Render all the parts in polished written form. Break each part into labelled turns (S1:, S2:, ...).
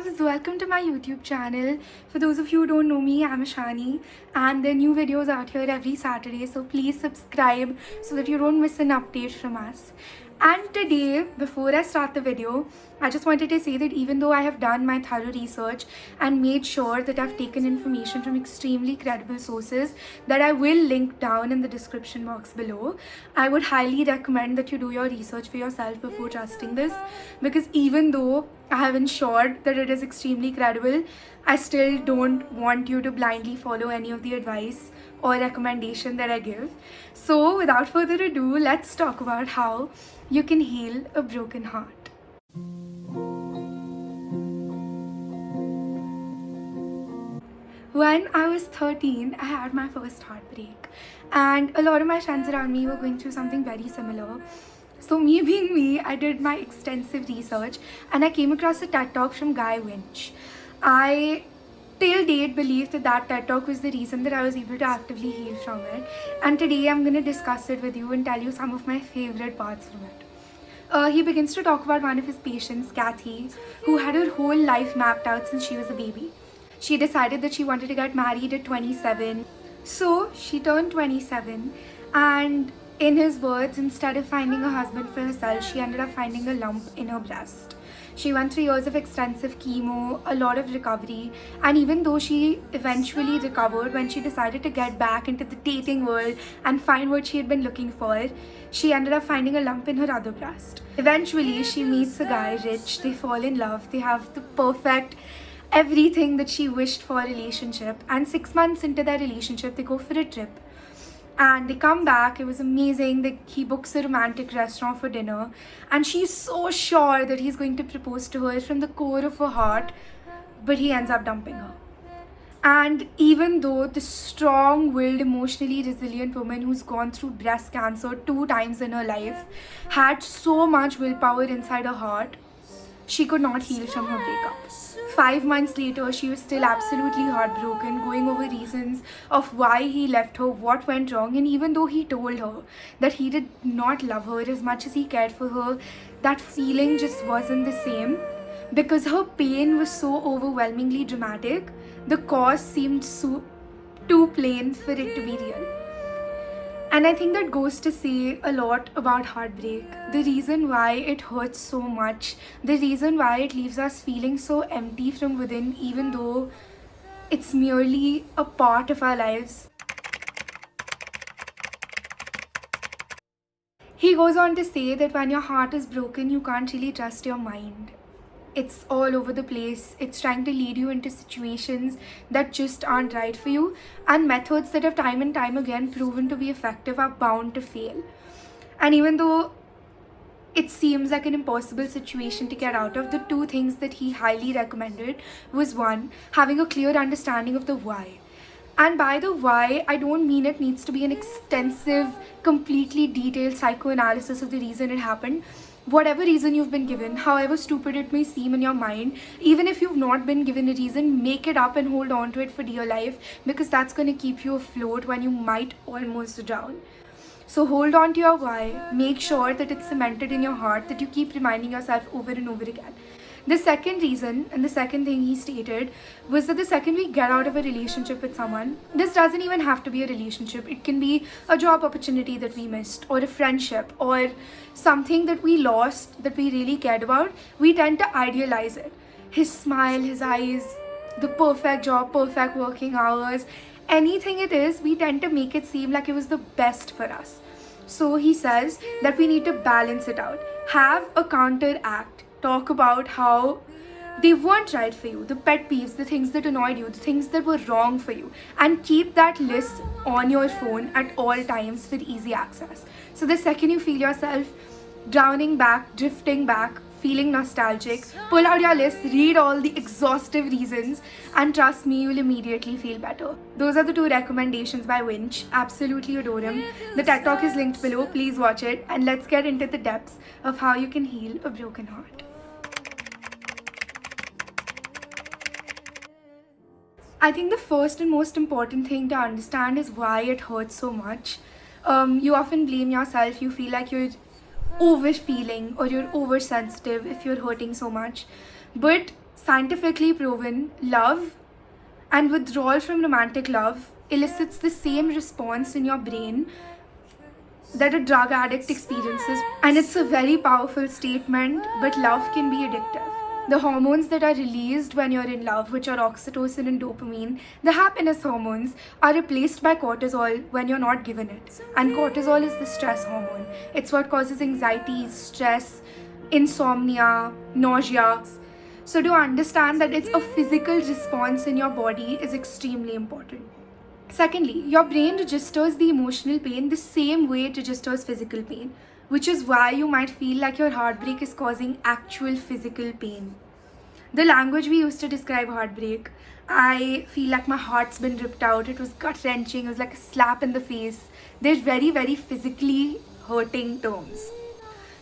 S1: loves, welcome to my YouTube channel. For those of you who don't know me, I'm Ashani and there are new videos out here every Saturday, so please subscribe so that you don't miss an update from us. And today, before I start the video, I just wanted to say that even though I have done my thorough research and made sure that I've taken information from extremely credible sources that I will link down in the description box below, I would highly recommend that you do your research for yourself before trusting this, because even though I have ensured that it is extremely credible, I still don't want you to blindly follow any of the advice or recommendation that I give. So without further ado, let's talk about how you can heal a broken heart. When I was 13, I had my first heartbreak, and a lot of my friends around me were going through something very similar. So me being me, I did my extensive research and I came across a TED talk from WINCH. I till date believe that TED talk was the reason that I was able to actively heal from it, and today I'm going to discuss it with you and tell you some of my favorite parts from it. He begins to talk about one of his patients, Kathy, who had her whole life mapped out since she was a baby. She decided that she wanted to get married at 27. So she turned 27, and in his words, instead of finding a husband for herself, she ended up finding a lump in her breast. She went through years of extensive chemo, a lot of recovery, and even though she eventually recovered, when she decided to get back into the dating world and find what she had been looking for, she ended up finding a lump in her other breast. Eventually, she meets a guy rich, they fall in love, they have the perfect everything that she wished for a relationship, and 6 months into their relationship, they go for a trip. And they come back, it was amazing. He books a romantic restaurant for dinner, and she's so sure that he's going to propose to her from the core of her heart, but he ends up dumping her. And even though the strong-willed, emotionally resilient woman who's gone through breast cancer 2 times in her life had so much willpower inside her heart, she could not heal from her breakup. 5 months later, she was still absolutely heartbroken, going over reasons of why he left her, what went wrong, and even though he told her that he did not love her as much as he cared for her, that feeling just wasn't the same, because her pain was so overwhelmingly dramatic, the cause seemed so too plain for it to be real. And I think that goes to say a lot about heartbreak. The reason why it hurts so much, the reason why it leaves us feeling so empty from within, even though it's merely a part of our lives. He goes on to say that when your heart is broken, you can't really trust your mind. It's all over the place. It's trying to lead you into situations that just aren't right for you, and methods that have time and time again proven to be effective are bound to fail. And even though it seems like an impossible situation to get out of, the 2 things that he highly recommended was 1, having a clear understanding of the why. And by the why, I don't mean it needs to be an extensive, completely detailed psychoanalysis of the reason it happened. Whatever reason you've been given, however stupid it may seem in your mind, even if you've not been given a reason, make it up and hold on to it for dear life, because that's going to keep you afloat when you might almost drown. So hold on to your why, make sure that it's cemented in your heart, that you keep reminding yourself over and over again. The second reason, and the second thing he stated, was that the second we get out of a relationship with someone, this doesn't even have to be a relationship. It can be a job opportunity that we missed, or a friendship, or something that we lost that we really cared about. We tend to idealize it. His smile, his eyes, the perfect job, perfect working hours, anything it is, we tend to make it seem like it was the best for us. So he says that we need to balance it out. Have a counteract. Talk about how they weren't right for you, the pet peeves, the things that annoyed you, the things that were wrong for you, and keep that list on your phone at all times for easy access. So the second you feel yourself drowning back, drifting back, feeling nostalgic, pull out your list, read all the exhaustive reasons, and trust me, you'll immediately feel better. Those are the 2 recommendations by WINCH. Absolutely adore him. The TED Talk is linked below. Please watch it, and let's get into the depths of how you can heal a broken heart. I think the first and most important thing to understand is why it hurts so much. You often blame yourself. You feel like you're overfeeling or you're oversensitive if you're hurting so much. But Scientifically proven, love and withdrawal from romantic love elicits the same response in your brain that a drug addict experiences. And it's a very powerful statement, but love can be addictive. The hormones that are released when you're in love, which are oxytocin and dopamine, the happiness hormones, are replaced by cortisol when you're not given it. And cortisol is the stress hormone. It's what causes anxiety, stress, insomnia, nausea. So to understand that it's a physical response in your body is extremely important. Secondly, your brain registers the emotional pain the same way it registers physical pain, which is why you might feel like your heartbreak is causing actual physical pain. The language we used to describe heartbreak, I feel like my heart's been ripped out, it was gut-wrenching, it was like a slap in the face. They're very, very physically hurting terms.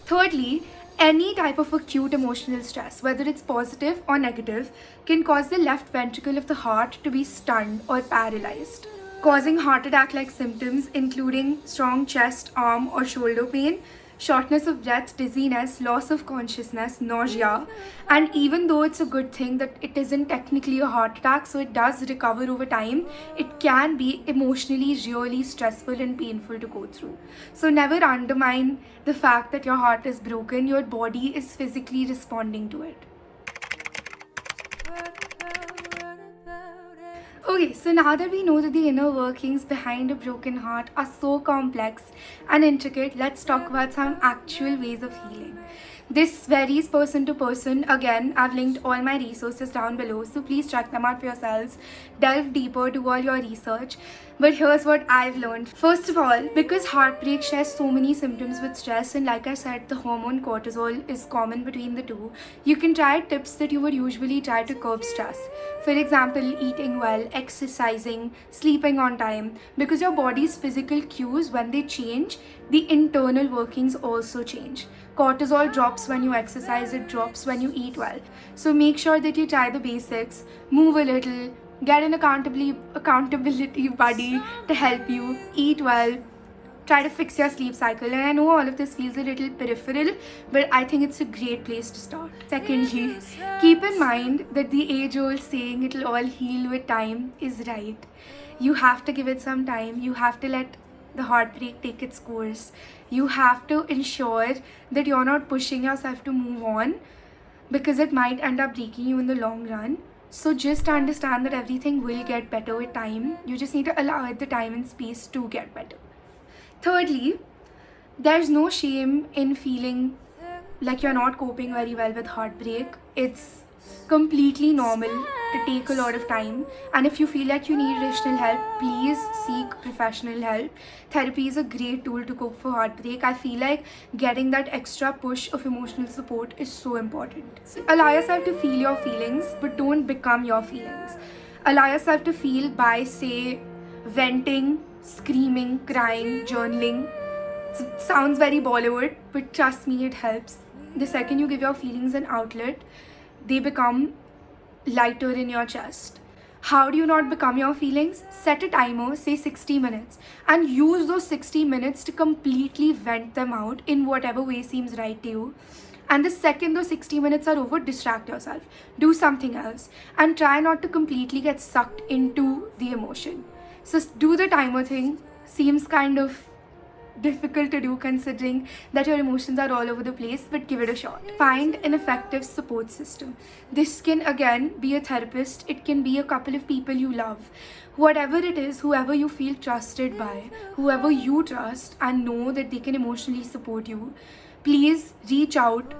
S1: Thirdly, any type of acute emotional stress, whether it's positive or negative, can cause the left ventricle of the heart to be stunned or paralyzed, causing heart attack-like symptoms including strong chest, arm or shoulder pain, shortness of breath, dizziness, loss of consciousness, nausea. And even though it's a good thing that it isn't technically a heart attack, so it does recover over time, it can be emotionally really stressful and painful to go through. So never undermine the fact that your heart is broken. Your body is physically responding to it. Okay, so now that we know that the inner workings behind a broken heart are so complex and intricate, let's talk about some actual ways of healing. This varies person to person. Again, I've linked all my resources down below, so please check them out for yourselves. Delve deeper, do all your research. But here's what I've learned. First of all, because heartbreak shares so many symptoms with stress, and like I said, the hormone cortisol is common between the two, you can try tips that you would usually try to curb stress. For example, eating well, exercising, sleeping on time. Because your body's physical cues, when they change, the internal workings also change. Cortisol drops when you exercise, it drops when you eat well. So make sure that you try the basics, move a little, get an accountability buddy to help you, eat well, try to fix your sleep cycle. And I know all of this feels a little peripheral, but I think it's a great place to start. Secondly, keep in mind that the age-old saying it'll all heal with time is right. You have to give it some time. You have to let the heartbreak take its course. You have to ensure that you're not pushing yourself to move on, because it might end up breaking you in the long run. So just understand that everything will get better with time. You just need to allow it the time and space to get better. Thirdly, there's no shame in feeling like you're not coping very well with heartbreak. It's completely normal to take a lot of time, and if you feel like you need additional help, please seek professional help. Therapy is a great tool to cope for heartbreak. I feel like getting that extra push of emotional support is so important. Allow yourself to feel your feelings, but don't become your feelings. Allow yourself to feel by, say, venting, screaming, crying, journaling. It sounds very Bollywood, but trust me, it helps. The second you give your feelings an outlet, they become lighter in your chest. How do you not become your feelings? Set a timer, say 60 minutes, and use those 60 minutes to completely vent them out in whatever way seems right to you. And the second those 60 minutes are over, distract yourself. Do something else and try not to completely get sucked into the emotion. So do the timer thing. Seems kind of difficult to do considering that your emotions are all over the place, but give it a shot. Find an effective support system. This can again be a therapist, it can be a couple of people you love. Whatever it is, whoever you feel trusted by, whoever you trust and know that they can emotionally support you, please reach out.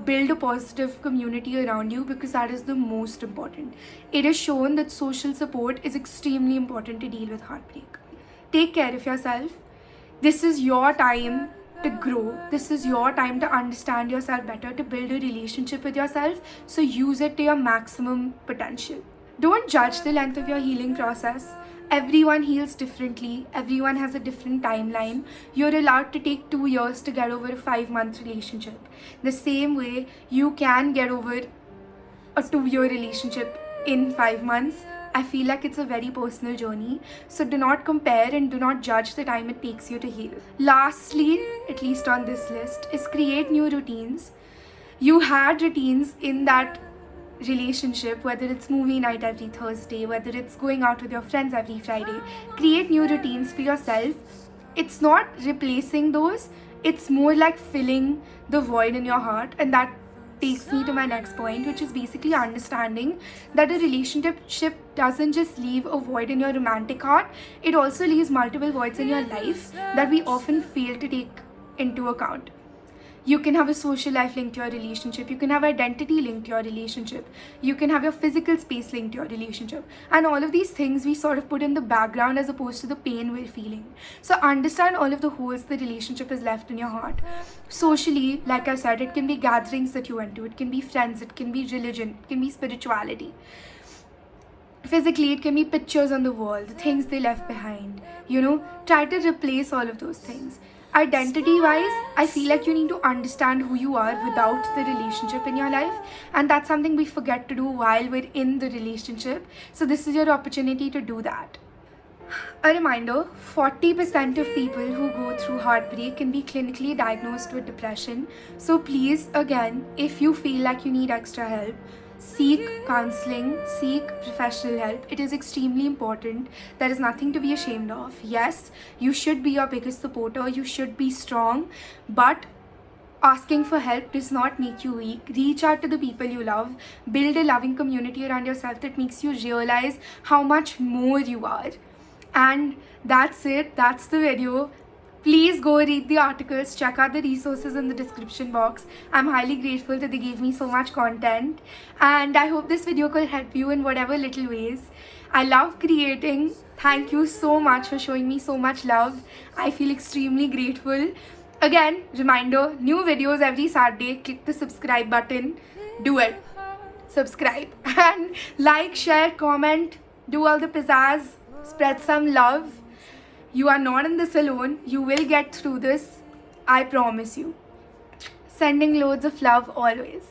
S1: Build a positive community around you, because that is the most important. It is shown that social support is extremely important to deal with heartbreak. Take care of yourself. This is your time to grow. This is your time to understand yourself better, to build a relationship with yourself. So use it to your maximum potential. Don't judge the length of your healing process. Everyone heals differently. Everyone has a different timeline. You're allowed to take 2 years to get over a 5-month relationship. The same way you can get over a 2-year relationship in 5 months. I feel like it's a very personal journey. So do not compare and do not judge the time it takes you to heal. Lastly, at least on this list, is create new routines. You had routines in that relationship, whether it's movie night every Thursday, whether it's going out with your friends every Friday, create new routines for yourself. It's not replacing those, it's more like filling the void in your heart. And that takes me to my next point, which is basically understanding that a relationship doesn't just leave a void in your romantic heart, it also leaves multiple voids in your life that we often fail to take into account. You can have a social life linked to your relationship. You can have identity linked to your relationship. You can have your physical space linked to your relationship. And all of these things we sort of put in the background as opposed to the pain we're feeling. So understand all of the holes the relationship has left in your heart. Socially, like I said, it can be gatherings that you went to. It can be friends. It can be religion. It can be spirituality. Physically, it can be pictures on the wall, the things they left behind. Try to replace all of those things. Identity wise, I feel like you need to understand who you are without the relationship in your life, and that's something we forget to do while we're in the relationship. So this is your opportunity to do that. A reminder, 40% of people who go through heartbreak can be clinically diagnosed with depression. So please, again, if you feel like you need extra help, seek counseling, seek professional help. It is extremely important. There is nothing to be ashamed of. Yes, you should be your biggest supporter. You should be strong, but asking for help does not make you weak. Reach out to the people you love. Build a loving community around yourself that makes you realize how much more you are. And that's it. That's the video. Please go read the articles, check out the resources in the description box. I'm highly grateful that they gave me so much content, and I hope this video could help you in whatever little ways. I love creating. Thank you so much for showing me so much love. I feel extremely grateful. Again, reminder, new videos every Saturday. Click the subscribe button. Do it. Subscribe and like, share, comment, do all the pizzazz, spread some love. You are not in this alone. You will get through this. I promise you. Sending loads of love always.